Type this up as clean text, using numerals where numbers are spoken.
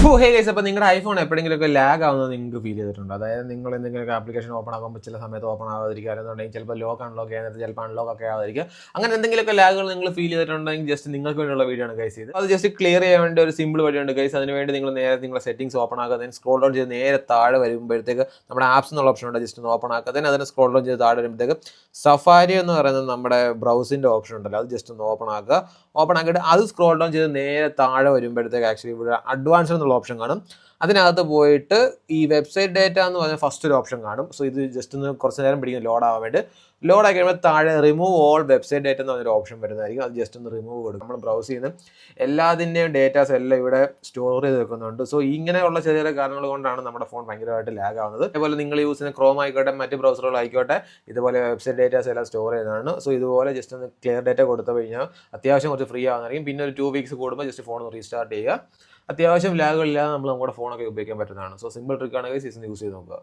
Hey guys, അപ്പോൾ നിങ്ങളുടെ iPhone എപ്പോഴെങ്കിലുമൊക്കെ ലാഗ് ആവുന്നത് നിങ്ങൾക്ക് ഫീൽ ചെയ്തിട്ടുണ്ട്? അതായത് നിങ്ങൾ എന്തെങ്കിലുമൊക്കെ ആപ്ലിക്കേഷൻ ഓപ്പൺ ആകുമ്പോൾ ചില സമയത്ത് ഓപ്പൺ ആവാതിരിക്കുക, അല്ലെന്നുണ്ടെങ്കിൽ ചിലപ്പോൾ ലോക്ക് അൺലോക്ക് ചെയ്യുന്നത് ചിലപ്പോൾ അൺലോക്ക് ഒക്കെ ആവാതിരിക്കുക. അങ്ങനെ എന്തെങ്കിലുമൊക്കെ ലാഗുകൾ നിങ്ങൾ ഫീൽ ചെയ്തിട്ടുണ്ടെങ്കിൽ ജസ്റ്റ് നിങ്ങൾക്ക് വേണ്ടിയുള്ള വീഡിയോ ആണ് ഗൈസ് ഇത്. അത് ജസ്റ്റ് ക്ലിയർ ചെയ്യാൻ വേണ്ടി ഒരു സിമ്പിൾ വഴിയുണ്ട് ഗൈസ്. അതിനുവേണ്ടി നിങ്ങൾ നേരെ നിങ്ങളുടെ സെറ്റിംഗ്സ് ഓപ്പൺ ആക്കുക, then സ്ക്രോൾ ഡൗൺ ചെയ്ത് നേരെ താഴെ വരുമ്പോഴത്തേക്ക് നമ്മുടെ ആപ്സ് എന്നുള്ള ഓപ്ഷൻ ഉണ്ട്, ജസ്റ്റ് ഒന്ന് ഓപ്പൺ ആക്കുക. then അതിന് സ്ക്രോൾ ഡൗൺ ചെയ്ത് താഴെ വരുമ്പോഴത്തേക്ക് സഫാരി എന്ന് പറയുന്നത് നമ്മുടെ ബ്രൗസിൻ്റെ ഓപ്ഷൻ ഉണ്ടല്ലോ, അത് ജസ്റ്റ് ഒന്ന് ഓപ്പൺ ആക്കുക. ഓപ്പൺ ആക്കിയിട്ട് അത് സ്ക്രോൾ ഡൗൺ ചെയ്ത് നേരെ താഴെ വരുമ്പോഴത്തേക്ക് ആക്ച്വലി ഇവിടെ അഡ്വാൻസ് എന്നുള്ള ഓപ്ഷൻ കാണും. അതിനകത്ത് പോയിട്ട് ഈ വെബ്സൈറ്റ് ഡേറ്റ എന്ന് പറഞ്ഞാൽ ഫസ്റ്റ് ഒരു ഓപ്ഷൻ കാണും. സോ ഇത് ജസ്റ്റ് ഒന്ന് കുറച്ച് നേരം പിടിക്കും ലോഡ് ആവാൻ വേണ്ടി. ലോഡ് ആക്കി കഴിയുമ്പോൾ താഴെ റിമൂവ് ഓൾ വെബ്സൈറ്റ് ഡേറ്റ എന്ന് പറഞ്ഞൊരു ഓപ്ഷൻ വരുന്നതായിരിക്കും. അത് ജസ്റ്റ് ഒന്ന് റിമൂവ് കൊടുക്കും. നമ്മൾ ബ്രൗസ് ചെയ്യുന്ന എല്ലാതിൻ്റെയും ഡേറ്റാസ് എല്ലാം ഇവിടെ സ്റ്റോർ ചെയ്ത് വെക്കുന്നുണ്ട്. സോ ഇങ്ങനെയുള്ള ചെറിയ ചെറിയ കാരണങ്ങൾ കൊണ്ടാണ് നമ്മുടെ ഫോൺ ഭയങ്കരമായിട്ട് ലാഗ് ആവുന്നത്. അതുപോലെ നിങ്ങൾ യൂസ് ചെയ്യുന്ന ക്രോം ആയിക്കോട്ടെ, മറ്റ് ബ്രൗസറുകളായിക്കോട്ടെ, ഇതുപോലെ വെബ്സൈറ്റ് ഡേറ്റാസ് എല്ലാം സ്റ്റോർ ചെയ്യുന്നതാണ്. സോ ഇതുപോലെ ജസ്റ്റ് ഒന്ന് ക്ലിയർ ഡേറ്റ കൊടുത്തു കഴിഞ്ഞാൽ അത്യാവശ്യം കുറച്ച് ഫ്രീ ആവുന്നതായിരിക്കും. പിന്നെ ഒരു 2 വീക്സ് കൂടുമ്പോൾ ജസ്റ്റ് ഫോൺ ഒന്ന് റീസ്റ്റാർട്ട് ചെയ്യുക. അത്യാവശ്യം ലാഗുകളില്ലാതെ നമ്മുടെ ഫോണൊക്കെ ഉപയോഗിക്കാൻ പറ്റുന്നതാണ്. സോ സിമ്പിൾ ട്രിക്കാണ് ഗൈസ്, യൂസ് ചെയ്ത് നോക്കുക.